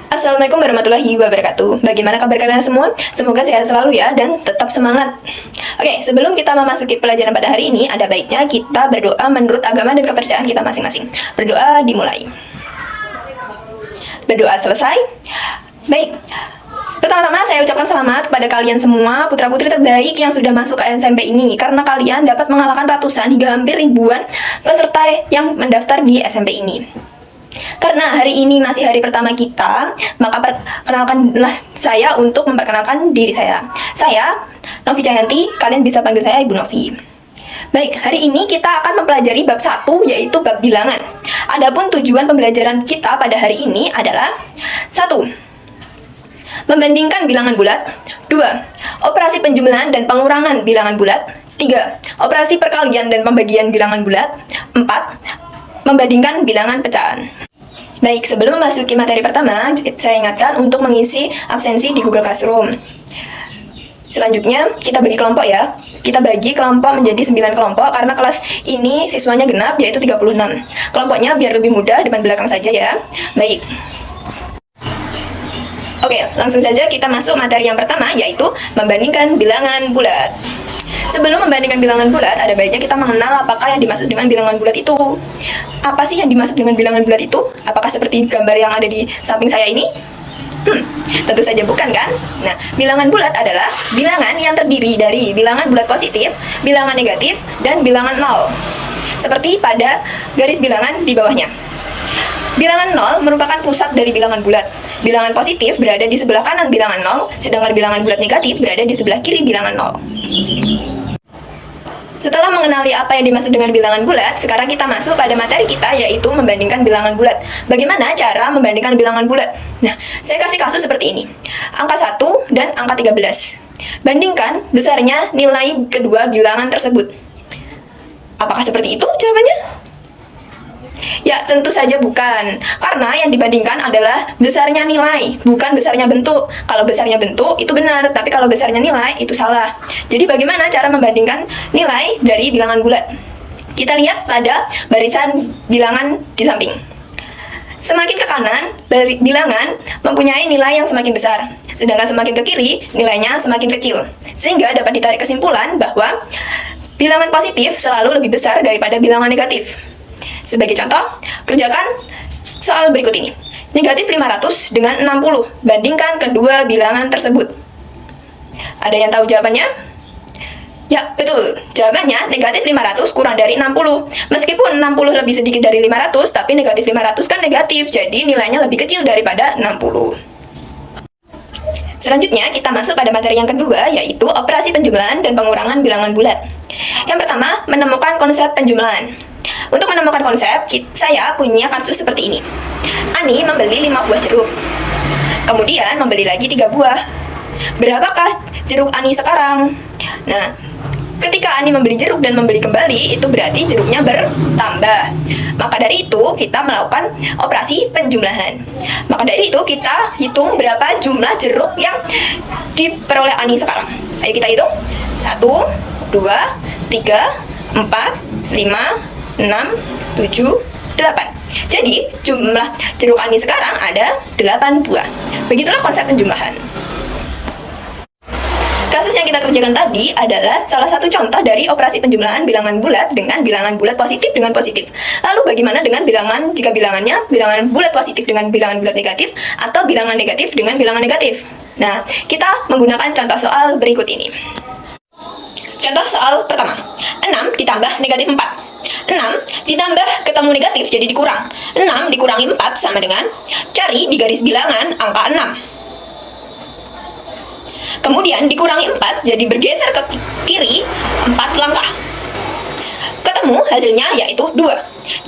Assalamualaikum warahmatullahi wabarakatuh. Bagaimana kabar kalian semua? Semoga sehat selalu ya dan tetap semangat. Oke, sebelum kita memasuki pelajaran pada hari ini, ada baiknya kita berdoa menurut agama dan kepercayaan kita masing-masing. Berdoa dimulai. Berdoa selesai. Baik. Pertama-tama saya ucapkan selamat kepada kalian semua putra-putri terbaik yang sudah masuk ke SMP ini, karena kalian dapat mengalahkan ratusan hingga hampir ribuan peserta yang mendaftar di SMP ini. Karena hari ini masih hari pertama kita, maka perkenalkanlah saya untuk memperkenalkan diri saya. Saya Novi Cayanti, kalian bisa panggil saya Ibu Novi. Baik, hari ini kita akan mempelajari bab 1, yaitu bab bilangan. Adapun tujuan pembelajaran kita pada hari ini adalah 1. Membandingkan bilangan bulat. 2. Operasi penjumlahan dan pengurangan bilangan bulat. 3. Operasi perkalian dan pembagian bilangan bulat. 4. Membandingkan bilangan pecahan. Baik, sebelum memasuki materi pertama, saya ingatkan untuk mengisi absensi di Google Classroom. Selanjutnya, kita bagi kelompok ya. Kita bagi kelompok menjadi 9 kelompok karena kelas ini siswanya genap, yaitu 36. Kelompoknya biar lebih mudah, depan belakang saja ya. Baik. Oke, langsung saja kita masuk materi yang pertama, yaitu membandingkan bilangan bulat. Sebelum membandingkan bilangan bulat, ada baiknya kita mengenal apakah yang dimaksud dengan bilangan bulat itu. Apa sih yang dimaksud dengan bilangan bulat itu? Apakah seperti gambar yang ada di samping saya ini? Tentu saja bukan kan? Nah, bilangan bulat adalah bilangan yang terdiri dari bilangan bulat positif, bilangan negatif, dan bilangan nol. Seperti pada garis bilangan di bawahnya. Bilangan nol merupakan pusat dari bilangan bulat. Bilangan positif berada di sebelah kanan bilangan nol, sedangkan bilangan bulat negatif berada di sebelah kiri bilangan nol. Setelah mengenali apa yang dimaksud dengan bilangan bulat, sekarang kita masuk pada materi kita, yaitu membandingkan bilangan bulat. Bagaimana cara membandingkan bilangan bulat? Nah, saya kasih kasus seperti ini. Angka 1 dan angka 13. Bandingkan besarnya nilai kedua bilangan tersebut. Apakah seperti itu jawabannya? Ya, tentu saja bukan. Karena yang dibandingkan adalah besarnya nilai, bukan besarnya bentuk. Kalau besarnya bentuk, itu benar. Tapi kalau besarnya nilai, itu salah. Jadi bagaimana cara membandingkan nilai dari bilangan bulat? Kita lihat pada barisan bilangan di samping. Semakin ke kanan, bilangan mempunyai nilai yang semakin besar. Sedangkan semakin ke kiri, nilainya semakin kecil. Sehingga dapat ditarik kesimpulan bahwa bilangan positif selalu lebih besar daripada bilangan negatif. Sebagai contoh, kerjakan soal berikut ini. Negatif 500 dengan 60. Bandingkan kedua bilangan tersebut. Ada yang tahu jawabannya? Ya, betul. Jawabannya negatif 500 kurang dari 60. Meskipun 60 lebih sedikit dari 500, tapi negatif 500 kan negatif. Jadi nilainya lebih kecil daripada 60. Selanjutnya, kita masuk pada materi yang kedua, yaitu operasi penjumlahan dan pengurangan bilangan bulat. Yang pertama, menemukan konsep penjumlahan. Untuk menemukan konsep, saya punya kasus seperti ini. Ani membeli 5 buah jeruk. Kemudian membeli lagi 3 buah. Berapakah jeruk Ani sekarang? Nah, ketika Ani membeli jeruk dan membeli kembali, itu berarti jeruknya bertambah. Maka dari itu, kita melakukan operasi penjumlahan. Maka dari itu, kita hitung berapa jumlah jeruk yang diperoleh Ani sekarang. Ayo kita hitung. 1, 2, 3, 4, 5, 6, 7, 8. Jadi, jumlah jeruk Ani sekarang ada 8 buah. Begitulah konsep penjumlahan. Kasus yang kita kerjakan tadi adalah salah satu contoh dari operasi penjumlahan bilangan bulat dengan bilangan bulat positif dengan positif. Lalu bagaimana dengan bilangan jika bilangannya bilangan bulat positif dengan bilangan bulat negatif atau bilangan negatif dengan bilangan negatif? Nah, kita menggunakan contoh soal berikut ini. Contoh soal pertama. 6 ditambah negatif 4. 6 ditambah ketemu negatif jadi dikurang. 6 dikurangi 4 sama dengan cari di garis bilangan angka 6. Kemudian dikurangi 4 jadi bergeser ke kiri 4 langkah. Ketemu hasilnya yaitu 2.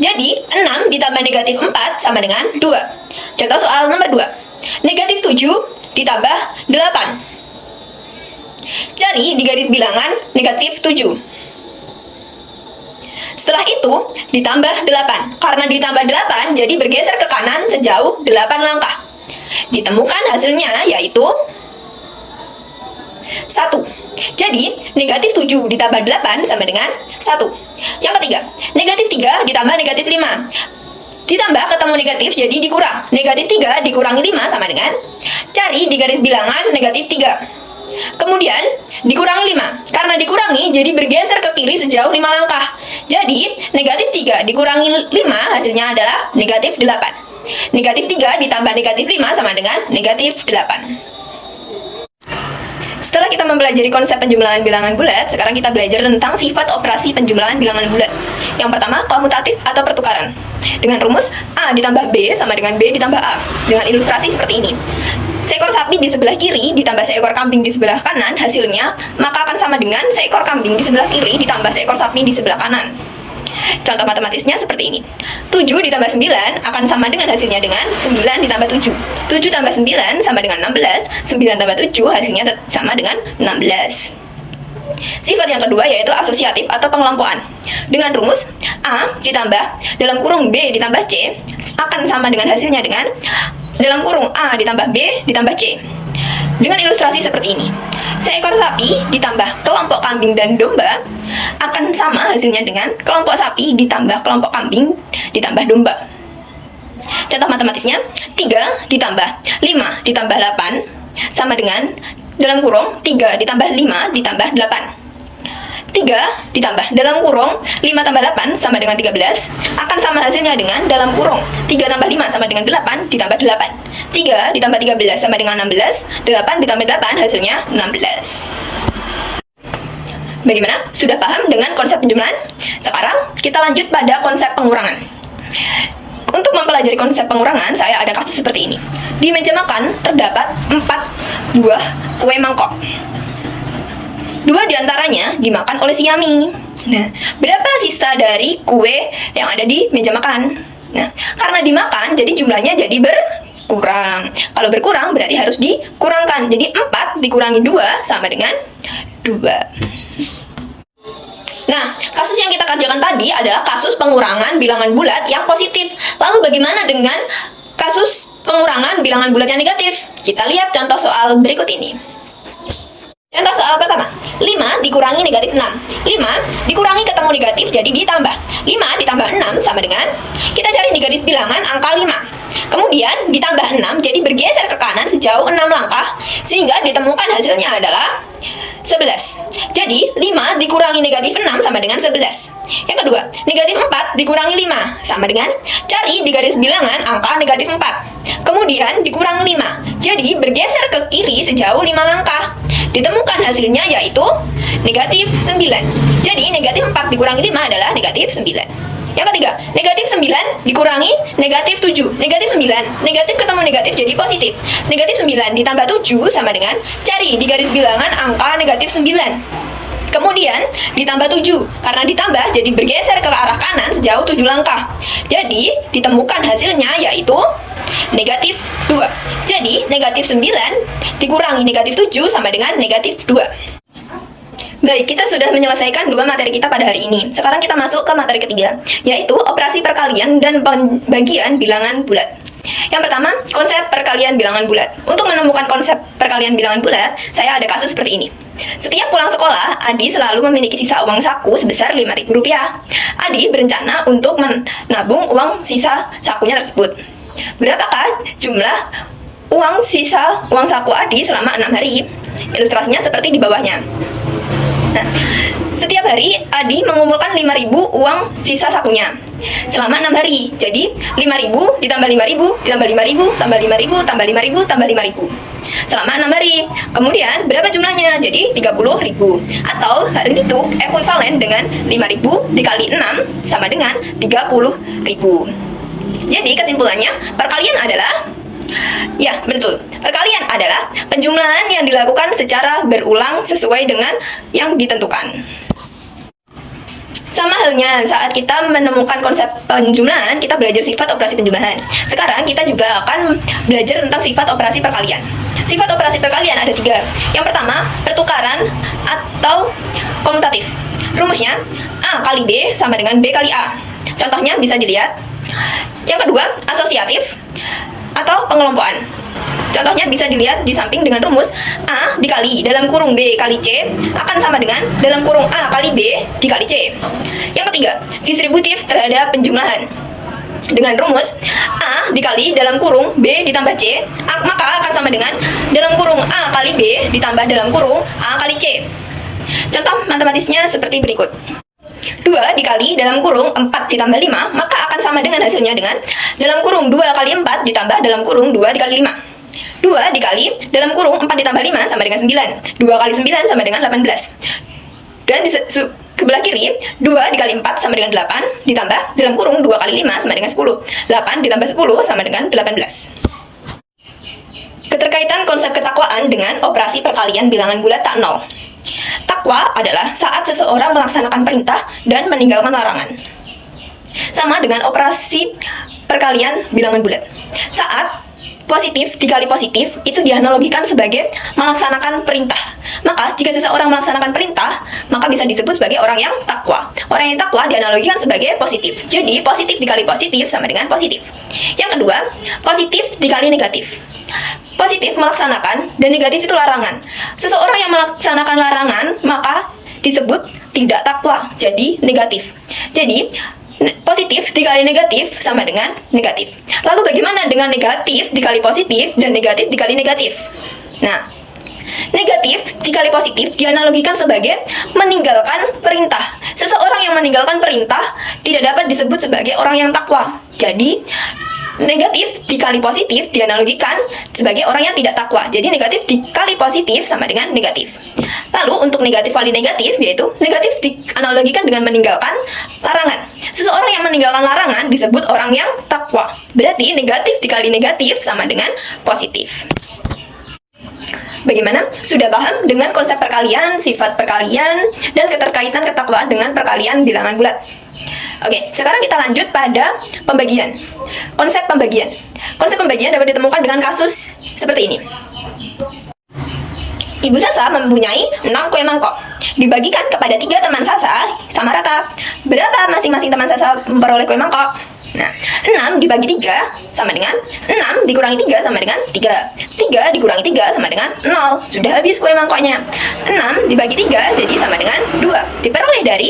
Jadi 6 ditambah negatif 4 sama dengan 2. Contoh soal nomor 2. Negatif 7 ditambah 8. Cari di garis bilangan negatif 7. Setelah itu, ditambah 8. Karena ditambah 8, jadi bergeser ke kanan sejauh 8 langkah. Ditemukan hasilnya, yaitu 1. Jadi, negatif 7 ditambah 8 sama dengan 1. Yang ketiga, negatif 3 ditambah negatif 5. ditambah ketemu negatif jadi dikurang. Negatif 3 dikurangi 5 sama dengan, cari di garis bilangan negatif 3. Kemudian dikurangi 5. Karena dikurangi jadi bergeser ke kiri sejauh 5 langkah. Jadi negatif 3 dikurangi 5 hasilnya adalah negatif 8. Negatif 3 ditambah negatif 5 sama dengan negatif 8. Setelah kita mempelajari konsep penjumlahan bilangan bulat, sekarang kita belajar tentang sifat operasi penjumlahan bilangan bulat. Yang pertama, komutatif atau pertukaran. Dengan rumus A ditambah B sama dengan B ditambah A. Dengan ilustrasi seperti ini. Seekor sapi di sebelah kiri ditambah seekor kambing di sebelah kanan, hasilnya maka akan sama dengan seekor kambing di sebelah kiri ditambah seekor sapi di sebelah kanan. Contoh matematisnya seperti ini. 7 ditambah 9 akan sama dengan hasilnya dengan 9 ditambah 7. 7 tambah 9 sama dengan 16. 9 tambah 7 hasilnya sama dengan 16. Sifat yang kedua yaitu asosiatif atau pengelompokan. Dengan rumus A ditambah dalam kurung B ditambah C akan sama dengan hasilnya dengan dalam kurung A ditambah B ditambah C. Dengan ilustrasi seperti ini. Seekor sapi ditambah kelompok kambing dan domba akan sama hasilnya dengan kelompok sapi ditambah kelompok kambing ditambah domba. Contoh matematisnya, 3 ditambah 5 ditambah 8 sama dengan dalam kurung 3 ditambah 5 ditambah 8. 3 ditambah dalam kurung 5 tambah 8 sama dengan 13 akan sama hasilnya dengan dalam kurung 3 tambah 5 sama dengan 8 ditambah 8. 3 ditambah 13 sama dengan 16. 8 ditambah 8 hasilnya 16. Bagaimana? Sudah paham dengan konsep penjumlahan? Sekarang kita lanjut pada konsep pengurangan. Untuk mempelajari konsep pengurangan, saya ada kasus seperti ini. Di meja makan terdapat 4 buah kue mangkok. 2 diantaranya dimakan oleh si Yami. Nah, berapa sisa dari kue yang ada di meja makan? Nah, karena dimakan, jadi jumlahnya jadi berkurang. Kalau berkurang berarti harus dikurangkan. Jadi 4 dikurangi 2 sama dengan 2. Nah, kasus yang kita kerjakan tadi adalah kasus pengurangan bilangan bulat yang positif. Lalu bagaimana dengan kasus pengurangan bilangan bulat yang negatif? Kita lihat contoh soal berikut ini. Contoh soal pertama, 5 dikurangi negatif 6. 5 dikurangi ketemu negatif jadi ditambah. 5 ditambah 6 sama dengan, kita cari di garis bilangan angka 5. Kemudian ditambah 6 jadi bergeser ke kanan sejauh 6 langkah sehingga ditemukan hasilnya adalah 11. Jadi 5 dikurangi negatif 6 sama dengan 11. Yang kedua, negatif 4 dikurangi 5 sama dengan, cari di garis bilangan angka negatif 4. Kemudian dikurangi 5. Jadi bergeser ke kiri sejauh 5 langkah. Ditemukan hasilnya yaitu negatif 9. Jadi negatif 4 dikurangi 5 adalah negatif 9. Yang ketiga, negatif 9 dikurangi negatif 7. Negatif 9, negatif ketemu negatif jadi positif. Negatif 9 ditambah 7 sama dengan, cari di garis bilangan angka negatif 9. Kemudian ditambah 7. Karena ditambah jadi bergeser ke arah kanan sejauh 7 langkah. Jadi ditemukan hasilnya yaitu negatif 2. Jadi negatif 9 dikurangi negatif 7 sama dengan negatif 2. Baik, kita sudah menyelesaikan 2 materi kita pada hari ini. Sekarang kita masuk ke materi ketiga, yaitu operasi perkalian dan pembagian bilangan bulat. Yang pertama, konsep perkalian bilangan bulat. Untuk menemukan konsep perkalian bilangan bulat, saya ada kasus seperti ini. Setiap pulang sekolah, Adi selalu memiliki sisa uang saku sebesar Rp5.000. Adi berencana untuk menabung uang sisa sakunya tersebut. Berapakah jumlah uang sisa uang saku Adi selama 6 hari? Ilustrasinya seperti di bawahnya. Nah, setiap hari Adi mengumpulkan 5.000 uang sisa sakunya selama 6 hari. Jadi 5.000 ditambah 5.000 ditambah 5.000 tambah 5.000 tambah 5.000 tambah 5.000 selama 6 hari. Kemudian berapa jumlahnya? Jadi 30.000. Atau hal itu ekuivalen dengan 5.000 dikali 6 sama dengan 30.000. Jadi kesimpulannya, perkalian adalah, ya, betul. Perkalian adalah penjumlahan yang dilakukan secara berulang sesuai dengan yang ditentukan. Sama halnya saat kita menemukan konsep penjumlahan, kita belajar sifat operasi penjumlahan. Sekarang kita juga akan belajar tentang sifat operasi perkalian. Sifat operasi perkalian ada 3. Yang pertama, pertukaran atau komutatif. Rumusnya, A kali B sama dengan B kali A. Contohnya bisa dilihat. Yang kedua, asosiatif atau pengelompokan. Contohnya bisa dilihat di samping dengan rumus A dikali dalam kurung B kali C akan sama dengan dalam kurung A kali B dikali C. Yang ketiga, distributif terhadap penjumlahan. dengan rumus A dikali dalam kurung B ditambah C, maka akan sama dengan dalam kurung A kali B ditambah dalam kurung A kali C. Contoh matematisnya seperti berikut. 2 dikali dalam kurung 4 ditambah 5, maka akan sama dengan hasilnya dengan dalam kurung 2 kali 4 ditambah dalam kurung 2 dikali 5. 2 dikali dalam kurung 4 ditambah 5 sama dengan 9. 2 kali 9 sama dengan 18. Dan di sebelah kiri, 2 dikali 4 sama dengan 8, ditambah dalam kurung 2 kali 5 sama dengan 10. 8 ditambah 10 sama dengan 18. Keterkaitan konsep ketakwaan dengan operasi perkalian bilangan bulat tak nol. Takwa adalah saat seseorang melaksanakan perintah dan meninggalkan larangan. Sama dengan operasi perkalian bilangan bulat. Saat positif dikali positif itu dianalogikan sebagai melaksanakan perintah. Maka jika seseorang melaksanakan perintah, maka bisa disebut sebagai orang yang takwa. Orang yang takwa dianalogikan sebagai positif. Jadi positif dikali positif sama dengan positif. Yang kedua, positif dikali negatif. Positif melaksanakan dan negatif itu larangan. Seseorang yang melaksanakan larangan maka disebut tidak takwa, jadi negatif. Jadi positif dikali negatif sama dengan negatif. Lalu bagaimana dengan negatif dikali positif dan negatif dikali negatif? Nah, negatif dikali positif dianalogikan sebagai meninggalkan perintah. Seseorang yang meninggalkan perintah tidak dapat disebut sebagai orang yang takwa. Jadi negatif dikali positif dianalogikan sebagai orang yang tidak takwa. Jadi negatif dikali positif sama dengan negatif. Lalu untuk negatif kali negatif, yaitu negatif dianalogikan dengan meninggalkan larangan. Seseorang yang meninggalkan larangan disebut orang yang takwa. Berarti negatif dikali negatif sama dengan positif. Bagaimana? Sudah paham dengan konsep perkalian, sifat perkalian, dan keterkaitan ketakwaan dengan perkalian bilangan bulat? Oke, sekarang kita lanjut pada pembagian. Konsep pembagian. Konsep pembagian dapat ditemukan dengan kasus seperti ini. Ibu Sasa mempunyai 6 kue mangkok. Dibagikan kepada 3 teman Sasa sama rata. Berapa masing-masing teman Sasa memperoleh kue mangkok? Nah, 6 dibagi 3 sama dengan 6 dikurangi 3 sama dengan 3. 3 dikurangi 3 sama dengan 0. Sudah habis kue mangkoknya. 6 dibagi 3 jadi sama dengan 2. Diperoleh dari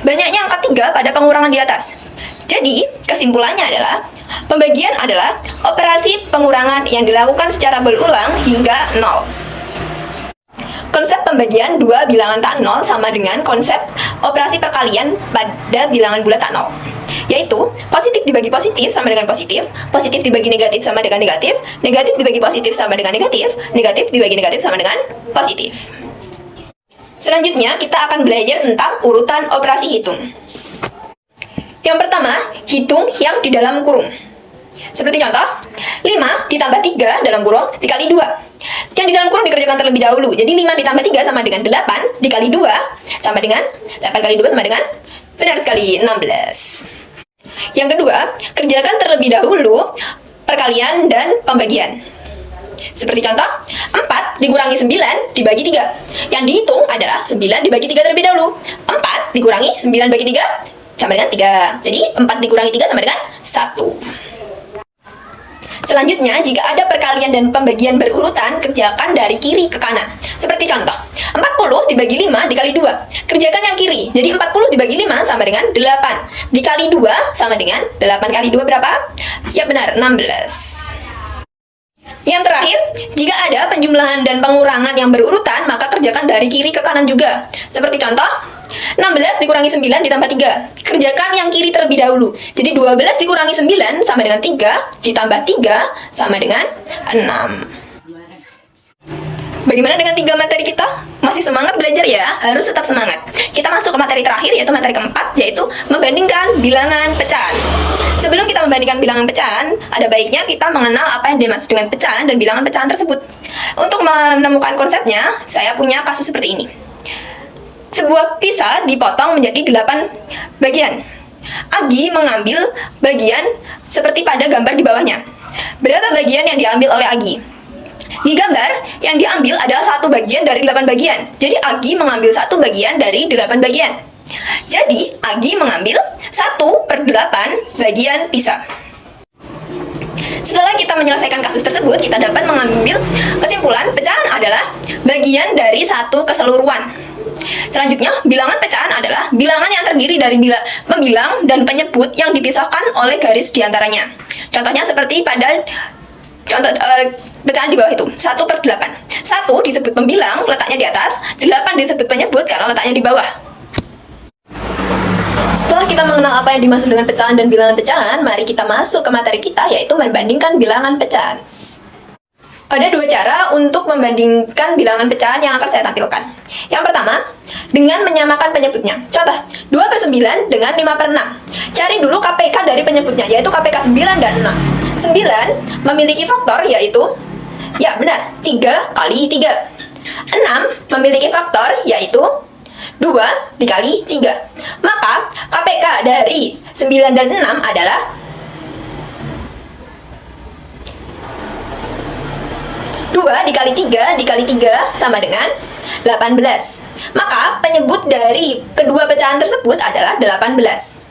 banyaknya angka 3 pada pengurangan di atas. Jadi, kesimpulannya adalah pembagian adalah operasi pengurangan yang dilakukan secara berulang hingga 0. Konsep pembagian dua bilangan tak nol sama dengan konsep operasi perkalian pada bilangan bulat tak nol, yaitu positif dibagi positif sama dengan positif, positif dibagi negatif sama dengan negatif, negatif dibagi positif sama dengan negatif, negatif dibagi negatif sama dengan positif. Selanjutnya kita akan belajar tentang urutan operasi hitung. Yang pertama, hitung yang di dalam kurung. Seperti contoh, 5 ditambah 3 dalam kurung dikali 2. Yang di dalam kurung dikerjakan terlebih dahulu. Jadi 5 ditambah 3 sama dengan 8 dikali 2 sama dengan 8 kali 2 sama dengan, benar sekali, 16. Yang kedua, kerjakan terlebih dahulu perkalian dan pembagian. Seperti contoh, 4 dikurangi 9 dibagi 3. Yang dihitung adalah 9 dibagi 3 terlebih dahulu. 4 dikurangi 9 bagi 3 sama dengan 3. Jadi 4 dikurangi 3 sama dengan 1. Selanjutnya, jika ada perkalian dan pembagian berurutan, kerjakan dari kiri ke kanan. Seperti contoh, 40 dibagi 5 dikali 2. Kerjakan yang kiri. Jadi 40 dibagi 5 sama dengan 8. Dikali 2 sama dengan 8 kali 2 berapa? Ya benar, 16. Yang terakhir, jika ada penjumlahan dan pengurangan yang berurutan, maka kerjakan dari kiri ke kanan juga. Seperti contoh, 16 dikurangi 9 ditambah 3. Kerjakan yang kiri terlebih dahulu. Jadi 12 dikurangi 9 sama dengan 3, ditambah 3 sama dengan 6. Bagaimana dengan 3 materi kita? Masih semangat belajar ya? Harus tetap semangat. Kita masuk ke materi terakhir, yaitu materi keempat, yaitu membandingkan bilangan pecahan. Sebelum kita membandingkan bilangan pecahan, ada baiknya kita mengenal apa yang dimaksud dengan pecahan dan bilangan pecahan tersebut. Untuk menemukan konsepnya, saya punya kasus seperti ini. Sebuah pizza dipotong menjadi 8 bagian. Agi mengambil bagian seperti pada gambar di bawahnya. Berapa bagian yang diambil oleh Agi? Di gambar, yang diambil adalah 1 bagian dari 8 bagian. Jadi Agi mengambil 1 bagian dari 8 bagian. Jadi Agi mengambil 1/8 bagian pizza. Setelah kita menyelesaikan kasus tersebut, kita dapat mengambil kesimpulan pecahan adalah bagian dari satu keseluruhan. Selanjutnya, bilangan pecahan adalah bilangan yang terdiri dari pembilang dan penyebut yang dipisahkan oleh garis diantaranya. Contohnya seperti pada pecahan di bawah itu, 1/8. 1 disebut pembilang, letaknya di atas, 8 disebut penyebut karena letaknya di bawah. Setelah kita mengenal apa yang dimaksud dengan pecahan dan bilangan pecahan, mari kita masuk ke materi kita, yaitu membandingkan bilangan pecahan. Ada dua cara untuk membandingkan bilangan pecahan yang akan saya tampilkan. Yang pertama, dengan menyamakan penyebutnya. Contoh, 2/9 dengan 5/6. Cari dulu KPK dari penyebutnya, yaitu KPK 9 dan 6. 9 memiliki faktor, yaitu, ya benar, 3 kali 3. 6 memiliki faktor, yaitu 2 dikali 3. Maka, KPK dari 9 dan 6 adalah 2 dikali 3 dikali 3 sama dengan 18. Maka penyebut dari kedua pecahan tersebut adalah 18.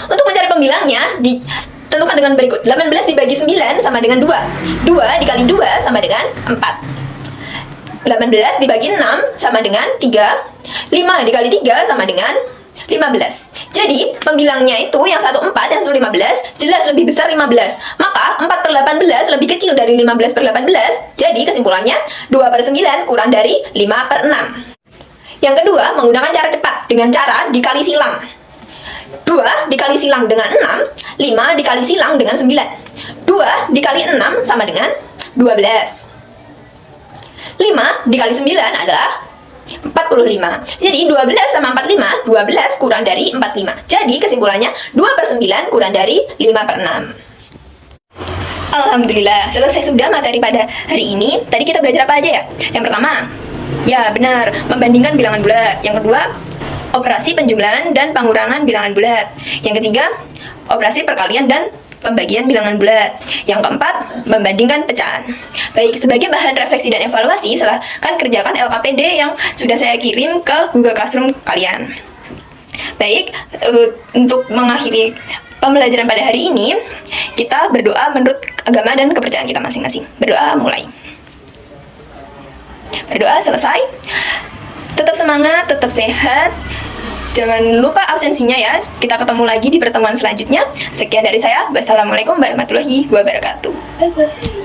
Untuk mencari pembilangnya, ditentukan dengan berikut. 18 dibagi 9 sama dengan 2. 2 dikali 2 sama dengan 4. 18 dibagi 6 sama dengan 3. 5 dikali 3 sama dengan 15. Jadi, pembilangnya itu yang 1/4, yang 1/15, jelas lebih besar 15. Maka, 4/18 lebih kecil dari 15/18. Jadi, kesimpulannya, 2/9 kurang dari 5/6. Yang kedua, menggunakan cara cepat dengan cara dikali silang. 2 dikali silang dengan 6, 5 dikali silang dengan 9. 2 dikali 6 sama dengan 12. 5 dikali 9 adalah 45. Jadi 12 sama 45, 12 kurang dari 45. Jadi kesimpulannya 2/9 kurang dari 5/6. Alhamdulillah, selesai sudah materi pada hari ini. Tadi kita belajar apa aja ya? Yang pertama, ya benar, membandingkan bilangan bulat. Yang kedua, operasi penjumlahan dan pengurangan bilangan bulat. Yang ketiga, operasi perkalian dan pembagian bilangan bulat. Yang keempat, membandingkan pecahan. Baik, sebagai bahan refleksi dan evaluasi, silahkan kerjakan LKPD yang sudah saya kirim ke Google Classroom kalian. Baik, untuk mengakhiri pembelajaran pada hari ini, kita berdoa menurut agama dan kepercayaan kita masing-masing. Berdoa mulai. Berdoa selesai. Tetap semangat, tetap sehat. Jangan lupa absensinya ya. Kita ketemu lagi di pertemuan selanjutnya. Sekian dari saya. Wassalamualaikum warahmatullahi wabarakatuh. Bye-bye.